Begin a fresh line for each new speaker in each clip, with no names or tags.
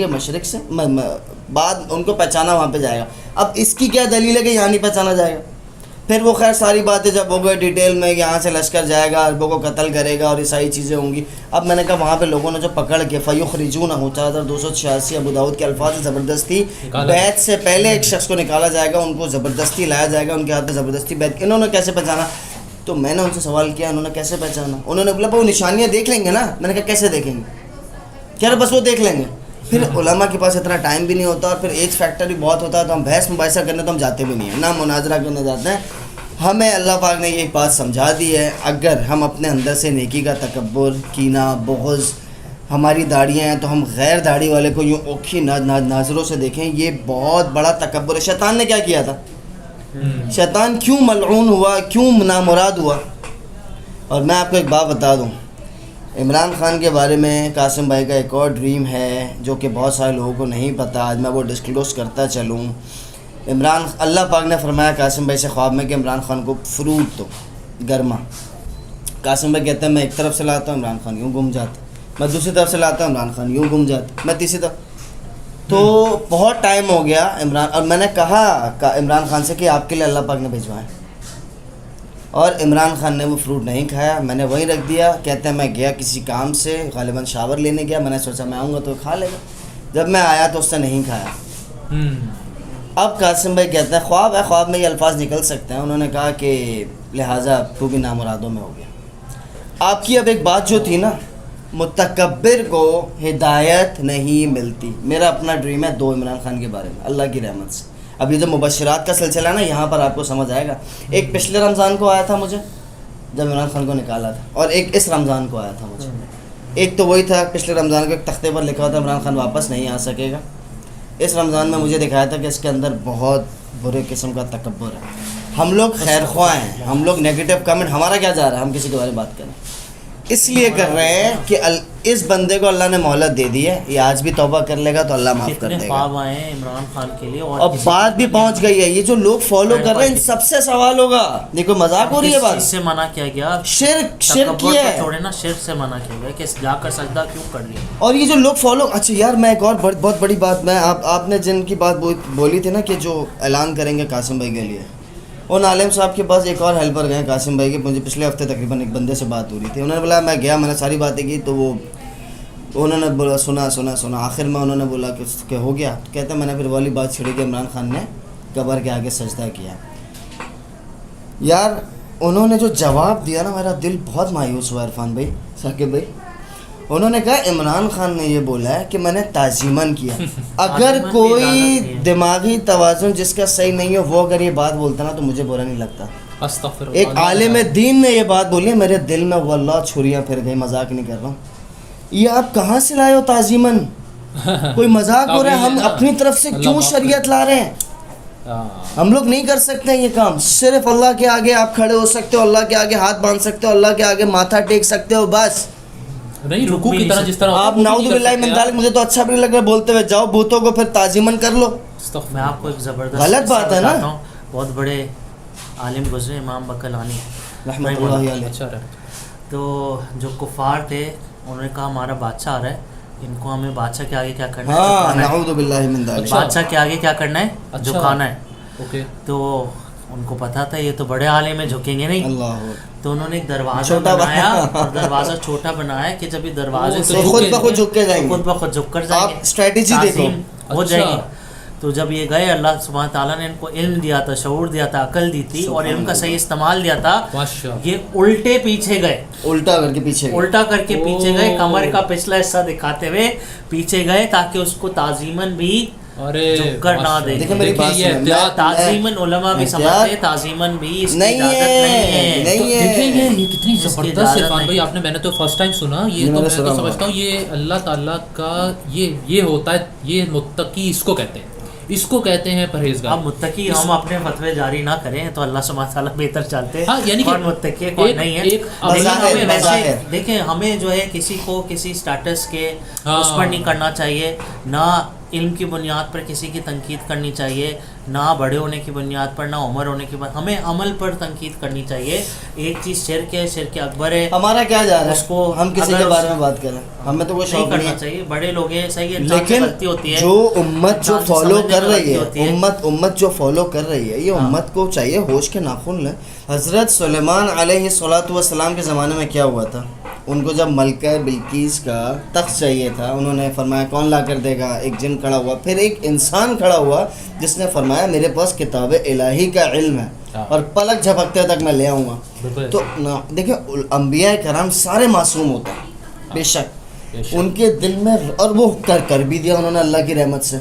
مشرق سے بعد ان کو پہچانا وہاں پہ جائے گا. اب اس کی کیا دلیل ہے کہ یہاں نہیں پہچانا جائے گا؟ پھر وہ خیر ساری باتیں جب ہو گئے ڈیٹیل میں، یہاں سے لشکر جائے گا، عربوں کو قتل کرے گا اور یہ ساری چیزیں ہوں گی. اب میں نے کہا وہاں پہ لوگوں نے جو پکڑ کے فَيُخْرِجُونَهُ 4286 ابو داؤد کے الفاظ زبردستی بیعت سے پہلے ایک شخص کو نکالا جائے گا، ان کو زبردستی لایا جائے گا، ان کے ہاتھ میں زبردستی بیعت. انہوں نے کیسے پہچانا؟ تو میں نے ان سے سوال کیا انہوں نے کیسے پہچانا؟ انہوں نے بولا وہ نشانیاں دیکھ لیں گے نا. میں نے کہا کیسے دیکھیں گے؟ کہہ رہے بس وہ دیکھ لیں گے. پھر علماء کے پاس اتنا ٹائم بھی نہیں ہوتا اور پھر ایج فیکٹر بھی بہت ہوتا ہے، تو ہم بحث مباحثہ کرنے تو ہم جاتے بھی نہیں ہیں، نہ مناظرہ کرنے جاتے ہیں. ہمیں اللہ پاک نے یہ بات سمجھا دی ہے، اگر ہم اپنے اندر سے نیکی کا تکبر، کینہ، بغض، ہماری داڑیاں ہیں تو ہم غیر داڑھی والے کو یوں اوکھی ناظروں سے دیکھیں، یہ بہت بڑا تکبر ہے. شیطان نے کیا کیا تھا؟ شیطان کیوں ملعون ہوا، کیوں نامراد ہوا؟ اور میں آپ کو ایک بات بتا دوں، عمران خان کے بارے میں قاسم بھائی کا ایک اور ڈریم ہے جو کہ بہت سارے لوگوں کو نہیں پتہ، آج میں وہ ڈسکلوز کرتا چلوں. اللہ پاک نے فرمایا قاسم بھائی سے خواب میں کہ عمران خان کو فروٹ دو گرما. قاسم بھائی کہتے ہیں میں ایک طرف سے لاتا ہوں، عمران خان یوں گم جاتا، میں دوسری طرف سے لاتا ہوں، عمران خان یوں گم جاتا، میں تیسری طرف. تو بہت ٹائم ہو گیا عمران، اور میں نے کہا عمران خان سے کہ آپ کے لیے اللہ پاک نے بھیجوائے، اور عمران خان نے وہ فروٹ نہیں کھایا. میں نے وہیں رکھ دیا. کہتے ہیں میں گیا کسی کام سے، غالباً شاور لینے گیا، میں نے سوچا میں آؤں گا تو کھا لے گا. جب میں آیا تو اس نے نہیں کھایا. اب قاسم بھائی کہتے ہیں خواب ہے، خواب میں یہ الفاظ نکل سکتے ہیں. انہوں نے کہا کہ لہٰذا تو بھی نامرادوں میں ہو گیا. آپ کی اب ایک بات جو تھی نا، متکبر کو ہدایت نہیں ملتی. میرا اپنا ڈریم ہے 2 عمران خان کے بارے میں اللہ کی رحمت سے. اب یہ جو مبشرات کا سلسلہ ہے نا، یہاں پر آپ کو سمجھ آئے گا. ایک پچھلے رمضان کو آیا تھا مجھے جب عمران خان کو نکالا تھا، اور ایک اس رمضان کو آیا تھا مجھے. ایک تو وہی تھا پچھلے رمضان کو ایک تختے پر لکھا تھا عمران خان واپس نہیں آ سکے گا. اس رمضان میں مجھے دکھایا تھا کہ اس کے اندر بہت برے قسم کا تکبر ہے. ہم لوگ خیر خواہ ہیں، ہم لوگ نیگیٹو کمنٹ، ہمارا کیا جا رہا ہے ہم کسی کے بارے میں بات کریں، اس لیے کر رہے ہیں کہ اس بندے کو اللہ نے مہلت دے دی ہے، یہ آج بھی توبہ کر لے گا تو اللہ معاف کر دے گا.
خواب آئے ہیں عمران خان کے لیے
اور بات بھی پہنچ گئی ہے. یہ جو لوگ فالو کر رہے ہیں ان سب سے سوال ہوگا. دیکھو مذاق ہو رہی ہے بات.
اس سے منع کیا گیا،
شرک کیا ہے،
چھوڑے نا، شرک سے منع کیا گیا کہ جا کر سجدہ کیوں کر لیا.
اور یہ جو لوگ فالو، اچھا یار میں ایک اور بہت بڑی بات، میں آپ نے جن کی بات بولی تھی نا کہ جو اعلان کریں گے قاسم بھائی کے لیے، ان عالم صاحب کے پاس ایک اور ہیلپر گئے قاسم بھائی کے. مجھے پچھلے ہفتے تقریباً ایک بندے سے بات ہو رہی تھی. انہوں نے بولا میں گیا، میں نے ساری باتیں کی تو وہ انہوں نے بولا سنا آخر میں انہوں نے بولا کہ ہو گیا. کہتے ہیں میں نے پھر والی بات چھڑی کہ عمران خان نے قبر کے آگے سجدہ کیا. یار انہوں نے جو جواب دیا نا میرا دل بہت مایوس ہوا. عرفان بھائی، ثاقب بھائی، انہوں نے کہا عمران خان نے یہ بولا ہے کہ میں نے تعظیماً کیا. اگر کوئی دماغی توازن جس کا صحیح نہیں ہو وہ اگر یہ بات بولتا نا تو مجھے برا نہیں لگتا. ایک عالم دین نے یہ بات بولی ہے، میرے دل میں واللہ چھریاں پھر گئی، مذاق نہیں کر رہا ہوں. یہ آپ کہاں سے لائے ہو تعظیماً؟ کوئی مذاق ہو رہا ہے؟ ہم اپنی طرف سے کیوں شریعت لا رہے ہیں؟ ہم لوگ نہیں کر سکتے یہ کام. صرف اللہ کے آگے آپ کھڑے ہو سکتے ہو، اللہ کے آگے ہاتھ باندھ سکتے ہو، اللہ کے آگے ماتھا ٹیک سکتے ہو، بس.
نہیں رکوع کی طرح جس طرح
آپ نعوذ باللہ من ذالک، مجھے تو اچھا بھی نہیں لگ رہا بولتے ہوئے. جاؤ بھوتوں کو پھر تعظیماً کر لو.
میں آپ کو ایک زبردست
غلط بات ہے نا.
بہت بڑے عالم گزرے امام بقلانی
رحمۃ اللہ علیہ.
تو جو کفار تھے انہوں نے کہا ہمارا بادشاہ آ رہا ہے، ان کو ہمیں بادشاہ کے آگے کیا کرنا ہے؟
ہاں نعوذ باللہ من ذالک.
بادشاہ کے آگے کیا کرنا ہے؟ جھکانا ہے. تو ان کو پتا تھا یہ تو بڑے عالم ہیں، جھکیں گے نہیں.
اللہ.
تو انہوں نے ایک دروازہ بنایا، اور دروازہ چھوٹا بنایا کہ جب یہ دروازے سے
خود بخود جھک کے جائیں گے،
خود بخود جھک کر جائیں گے.
آپ اسٹریٹجی دیکھو
ہو جائے گی. تو جب یہ گئے، اللہ سبحانہ تعالیٰ نے ان کو علم دیا تھا، شعور دیا تھا، عقل دی تھی، اور علم کا صحیح استعمال دیا تھا. یہ الٹے پیچھے گئے،
الٹا کر کے پیچھے
گئے، کمر کا پچھلا حصہ دکھاتے ہوئے پیچھے گئے تاکہ اس کو تعظیماً بھی جھک کر نہ دے. تعظیماً علماء بھی سمجھتے، تعظیماً بھی اس کی اجازت نہیں ہے.
دیکھیں یہ کتنی زبردست عرفان بھائی، آپ نے، میں نے تو فرسٹ ٹائم سنا یہ. تو میں تو سمجھتا ہوں یہ اللہ تعالیٰ کا یہ ہوتا ہے، یہ متقی اس کو کہتے ہیں، اس کو کہتے ہیں پرہیزگار.
اب متقی ہم اپنے فتوے جاری نہ کریں تو اللہ سبحانہ تعالیٰ بہتر چلتے ہیں.
یعنی
کون متقی ہے کون نہیں ہے. دیکھیں ہمیں جو ہے کسی کو کسی سٹیٹس کے اس پر نہیں کرنا چاہیے، نہ علم کی بنیاد پر کسی کی تنقید کرنی چاہیے، نہ بڑے ہونے کی بنیاد پر، نہ عمر ہونے کی بنیاد، ہمیں عمل پر تنقید کرنی چاہیے. ایک چیز شرک ہے، شرک اکبر ہے.
ہمارا کیا جا رہا ہے
اس کو
ہم کسی کے بارے میں بات کریں؟ ہمیں تو کوئی شوق نہیں
کرنا چاہیے. بڑے لوگ ہیں صحیح ہے،
لیکن
غلطی ہوتی ہے.
جو امت جو فالو کر رہی ہے، امت جو فالو کر رہی ہے، یہ امت کو چاہیے ہوش کے ناخن لیں. حضرت سلیمان علیہ الصلوۃ والسلام کے زمانے میں کیا ہوا تھا؟ ان کو جب ملکہ بلقیس کا تخت چاہیے تھا، انہوں نے فرمایا کون لا کر دے گا؟ ایک جن کھڑا ہوا، پھر ایک انسان کھڑا ہوا جس نے فرمایا میرے پاس کتاب الہی کا علم ہے اور پلک جھپکتے تک میں لے آؤں گا. تو دیکھیں انبیاء کرام سارے معصوم ہوتے ہیں بے شک، ان کے دل میں، اور وہ کر بھی دیا انہوں نے اللہ کی رحمت سے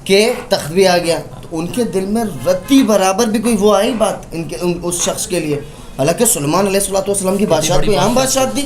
کہ تخت بھی آ گیا، تو ان کے دل میں رتی برابر بھی کوئی وہ آئی بات ان کے اس شخص کے لیے. حالانکہ سلیمان علیہ الصلوۃ والسلام کی بادشاہت کوئی عام بادشاہت تھی،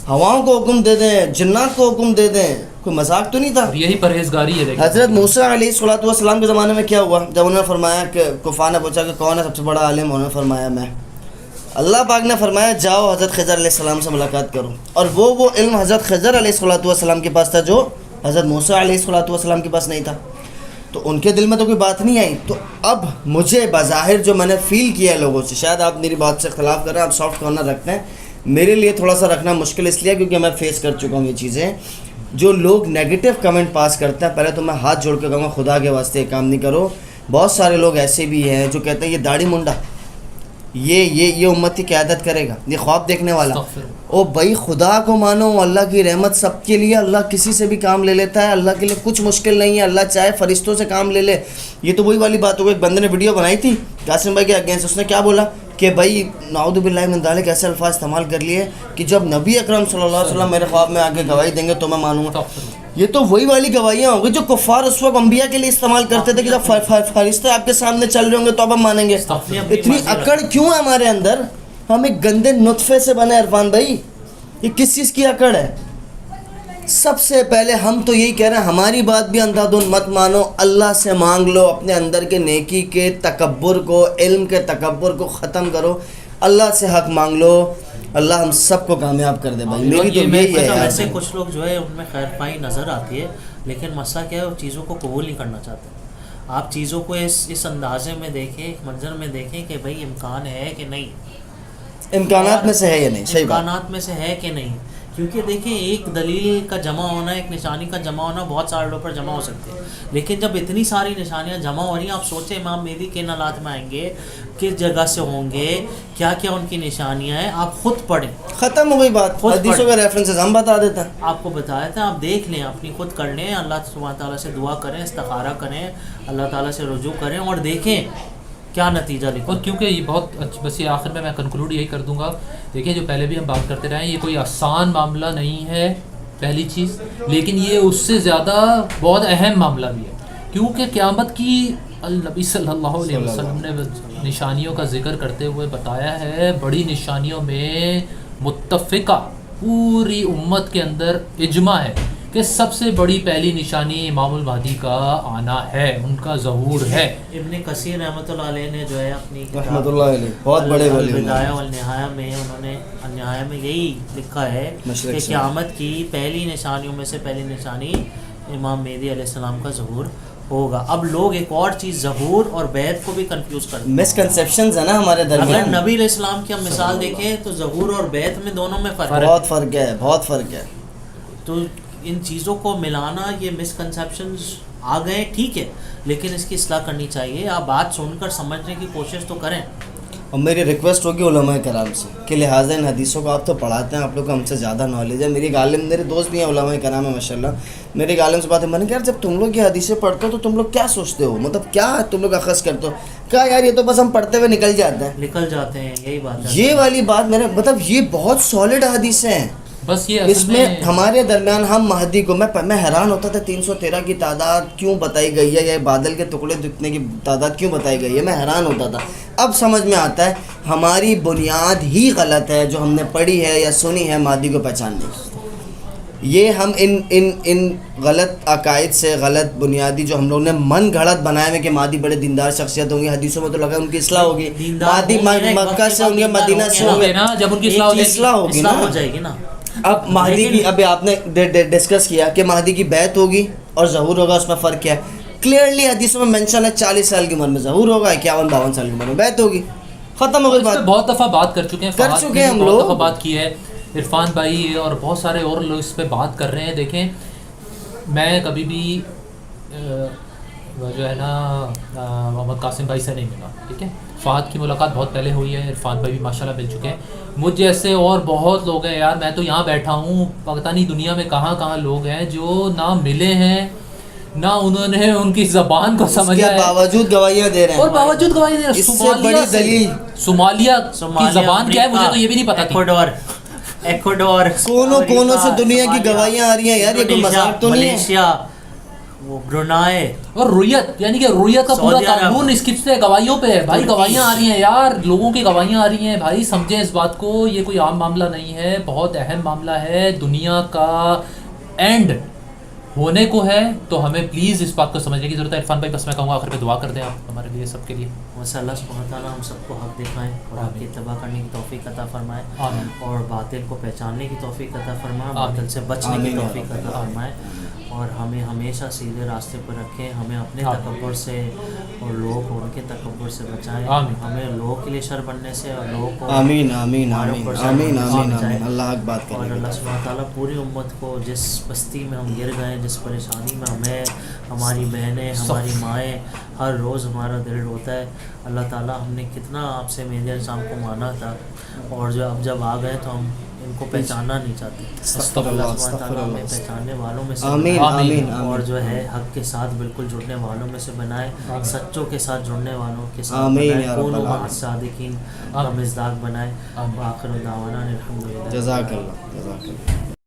ہواؤں کو حکم دے دیں، جنات کو حکم دے دیں، کوئی مذاق تو نہیں تھا.
یہی پرہیزگاری ہے.
حضرت موسیٰ علیہ الصلوۃ والسلام کے زمانے میں کیا ہوا؟ جب انہوں نے فرمایا کہ کفار نے پوچھا کہ کون ہے سب سے بڑا عالم، انہوں نے فرمایا میں. اللہ پاک نے فرمایا جاؤ حضرت خضر علیہ السلام سے ملاقات کرو، اور وہ علم حضرت خضر علیہ الصلوۃ والسلام کے پاس تھا جو حضرت موسیٰ علیہ الصلوۃ والسلام کے پاس نہیں تھا. تو ان کے دل میں تو کوئی بات نہیں آئی. تو اب مجھے بظاہر جو میں نے فیل کیا ہے لوگوں سے، شاید آپ میری بات سے اختلاف کر رہے ہیں، آپ سافٹ کارنر رکھتے ہیں، میرے لیے تھوڑا سا رکھنا مشکل اس لیے کیونکہ میں فیس کر چکا ہوں یہ چیزیں. جو لوگ نیگیٹو کمنٹ پاس کرتے ہیں، پہلے تو میں ہاتھ جوڑ کے کہوں گا خدا کے واسطے یہ کام نہیں کرو. بہت سارے لوگ ایسے بھی ہیں جو کہتے ہیں یہ داڑھی منڈا یہ امت کی قیادت کرے گا، یہ خواب دیکھنے والا. او بھائی خدا کو مانو، اللہ کی رحمت سب کے لیے، اللہ کسی سے بھی کام لے لیتا ہے، اللہ کے لیے کچھ مشکل نہیں ہے، اللہ چاہے فرشتوں سے کام لے لے. یہ تو وہی والی بات ہو گئی. ایک بندے نے ویڈیو بنائی تھی قاسم بھائی کے اگینسٹ، اس نے کیا بولا کہ بھائی نعوذ باللہ من ذالک ایسے الفاظ استعمال کر لیے کہ جب نبی اکرم صلی اللہ علیہ وسلم میرے خواب میں آ کے گواہی دیں گے تو میں مانوں گا. یہ تو وہی والی گواہیاں ہوں گی جو کفار اس وقت انبیاء کے لیے استعمال کرتے تھے کہ جب فرشتے آپ کے سامنے چل رہے ہوں گے تو اب ہم مانیں گے. اتنی اکڑ کیوں ہے ہمارے اندر؟ ہم ایک گندے نطفے سے بنے عرفان بھائی. یہ کس چیز کی اکڑ ہے؟ سب سے پہلے ہم تو یہی کہہ رہے ہیں ہماری بات بھی اندھادھند مت مانو، اللہ سے مانگ لو، اپنے اندر کے نیکی کے تکبر کو، علم کے تکبر کو ختم کرو، اللہ سے حق مانگ لو، اللہ ہم سب کو کامیاب کر دے بھائی. میری تو یہی ہے.
ویسے کچھ لوگ جو ہے ان میں خیر خواہی نظر آتی ہے، لیکن مسئلہ کیا ہے وہ چیزوں کو قبول نہیں کرنا چاہتے. آپ چیزوں کو اس اندازے میں دیکھیں، ایک منظر میں دیکھیں کہ بھائی امکان ہے کہ نہیں،
امکانات میں سے ہے یا نہیں. صحیح بات،
امکانات میں سے ہے کہ نہیں. کیونکہ دیکھیں ایک دلیل کا جمع ہونا، ایک نشانی کا جمع ہونا بہت سارے لوگوں پر جمع ہو سکتے ہیں، لیکن جب اتنی ساری نشانیاں جمع ہو رہی ہیں، آپ سوچیں امام مہدی کن حالات میں آئیں گے، کس جگہ سے ہوں گے، کیا کیا ان کی نشانیاں ہیں، آپ خود پڑھیں.
ختم ہو گئی بات. حدیثوں کا ریفرنسز ہم بتا دیتے ہیں،
آپ کو بتایا تھا، آپ دیکھ لیں، اپنی خود کر لیں، اللہ سبحانہ تعالیٰ سے دعا کریں، استخارہ کریں، اللہ تعالیٰ سے رجوع کریں اور دیکھیں کیا نتیجہ لکھو.
اور کیونکہ یہ بہت بس یہ آخر میں کنکلوڈ یہی کر دوں گا. دیکھیں جو پہلے بھی ہم بات کرتے رہے ہیں، یہ کوئی آسان معاملہ نہیں ہے پہلی چیز، لیکن یہ اس سے زیادہ بہت اہم معاملہ بھی ہے، کیونکہ قیامت کی نبی صلی اللہ علیہ وسلم نے نشانیوں کا ذکر کرتے ہوئے بتایا ہے. بڑی نشانیوں میں متفقہ پوری امت کے اندر اجماع ہے کہ سب سے بڑی پہلی نشانی امام المہدی کا آنا ہے، ان کا ظہور ہے.
ابن کثیر رحمۃ اللہ علیہ نے جو ہے اپنی
رحمۃ اللہ علیہ بہت بڑے ولی
البدایہ والنہایہ میں انہوں نے النہایہ میں یہی لکھا ہے کہ قیامت کی پہلی نشانیوں میں سے پہلی نشانی امام مہدی علیہ السلام کا ظہور ہوگا. اب لوگ ایک اور چیز ظہور اور بیعت کو بھی کنفیوز کرتے ہیں،
مسکنسیپشنز ہیں نا ہمارے درمیان.
اگر نبی علیہ السلام کی ہم مثال دیکھیں تو ظہور اور بیعت میں دونوں میں فرق ہے،
بہت فرق ہے، بہت فرق ہے.
تو ان چیزوں کو ملانا، یہ مسکنسیپشنز آ گئے ٹھیک ہے، لیکن اس کی اصلاح کرنی چاہیے. آپ بات سن کر سمجھنے کی کوشش تو کریں.
اور میری ریکویسٹ ہوگی علماء کرام سے کہ لہٰذا ان حدیثوں کو آپ تو پڑھاتے ہیں، آپ لوگ کو ہم سے زیادہ نالج ہے. میری عالم، میرے دوست بھی ہیں علماء کرام ہیں ماشاء اللہ، میرے عالم سے بات ہے، میں نے کہا یار جب تم لوگ یہ حدیثیں پڑھتے ہو تو تم لوگ کیا سوچتے ہو، مطلب کیا تم لوگ اخذ کرتے ہو؟ کہا یار یہ تو بس ہم پڑھتے ہوئے نکل جاتے ہیں، یہی بات ہے. یہ والی بات میرے مطلب یہ بہت سالڈ حدیثیں ہیں.
بس یہ
اس میں ہمارے درمیان ہم مہدی کو میں حیران ہوتا تھا 313 کی تعداد کیوں بتائی گئی ہے، یا بادل کے ٹکڑے دکھنے کی تعداد کیوں بتائی گئی ہے، میں حیران ہوتا تھا. اب سمجھ میں آتا ہے ہماری بنیاد ہی غلط ہے جو ہم نے پڑھی ہے یا سنی ہے مہدی کو پہچاننے کی. یہ ہم ان غلط عقائد سے، غلط بنیادی جو ہم لوگوں نے من گھڑت بنائے ہوئے کہ مہدی بڑے دیندار شخصیت ہوں گے، حدیثوں میں تو لگا ان کی اصلاح ہوگی، مہدی مکہ سے ہوں گے، مدینہ سے ہوں گے،
جب ان کی
اصلاح ہوگی نا،
ہو جائے گی نا.
اب مہدی کی ابھی آپ نے ڈسکس کیا کہ مہدی کی بیعت ہوگی، اور ظہور ہوگا اس میں فرق کیا ہے؟ کلیئرلی حدیثوں میں مینشن ہے 40 سال کی عمر میں ظہور ہوگا, 51-52 سال کی عمر میں بیعت ہوگی, ختم ہو گئی بات.
بہت دفعہ بات کر چکے ہیں,
کر چکے ہیں ہم لوگ,
بہت دفعہ بات کی ہے عرفان بھائی اور بہت سارے اور لوگ اس پہ بات کر رہے ہیں. دیکھیں میں کبھی بھی جو ہے نا محمد قاسم بھائی سے نہیں ملا, ٹھیک ہے, فہد کی ملاقات بہت پہلے ہوئی ہے, عرفان بھائی بھی ماشاءاللہ مل چکے ہیں. مجھ جیسے اور بہت لوگ ہیں یار, میں تو یہاں بیٹھا ہوں, پتہ نہیں دنیا میں کہاں کہاں لوگ ہیں جو نہ ملے ہیں نہ انہوں نے ان کی زبان کو سمجھا ہے,
باوجود گواہیاں دے رہے ہیں,
اور باوجود گواہی دے رہے ہیں.
اس سے بڑی دلیل
صومالیہ کی زبان کیا ہے مجھے تو یہ بھی نہیں پتا تھی.
ایکوڈور
کونوں سے دنیا کی گواہیاں آ رہی ہیں یار, یہ کوئی مذاق تو نہیں ہے.
ملیشیا, وہ برونائی
اور رویت, یعنی کہ رویت کا پورا قانون اس کس پہ گواہیوں پہ ہے بھائی. گواہیاں آ رہی ہیں یار, لوگوں کی گواہیاں آ رہی ہیں بھائی, سمجھیں اس بات کو, یہ کوئی عام معاملہ نہیں ہے, بہت اہم معاملہ ہے, دنیا کا اینڈ ہونے کو ہے. تو ہمیں پلیز اس بات کو سمجھنے کی ضرورت ہے. عرفان بھائی بس میں کہوں گا آخر پہ دعا کر دیں آپ ہمارے لیے, سب کے لیے.
ویسے اللہ سبحانہ تعالیٰ ہم سب کو حق دکھائیں اور آپ کی اتباع کرنے کی توفیق عطا فرمائے, اور باطل کو پہچاننے کی توفیق عطا فرمائے, باطل سے بچنے کی توفیق عطا فرمائے, اور ہمیں ہمیشہ سیدھے راستے پر رکھیں, ہمیں اپنے تکبر سے اور لوگوں کو ان کے تکبر سے بچائیں, ہمیں لوگوں کے لیے شر بننے سے اور لوگوں کو
آمین آمین آمین آمین آمین. اللہ حق بات
اور اللہ سبحانہ تعالیٰ پوری امت کو, جس بستی میں ہم گر گئے, جس پریشانی میں ہمیں, ہماری بہنیں, ہماری مائیں, ہر روز ہمارا دل روتا ہے. اللہ تعالیٰ ہم نے کتنا آپ سے مہدی السلام کو مانا تھا, اور جو اب جب آ گئے تو ہم ان کو پہچاننا نہیں چاہتے. اللہ سبحانہ تعالیٰ ہمیں پہچاننے والوں میں سے بنائے, اور جو ہے حق کے ساتھ بالکل جڑنے والوں میں سے بنائے, سچوں کے ساتھ جڑنے والوں کے ساتھ بنائے, کونوا مع الصادقین کا مصداق بنائے. وآخر دعوانا الحمدللہ.
جزاک اللہ.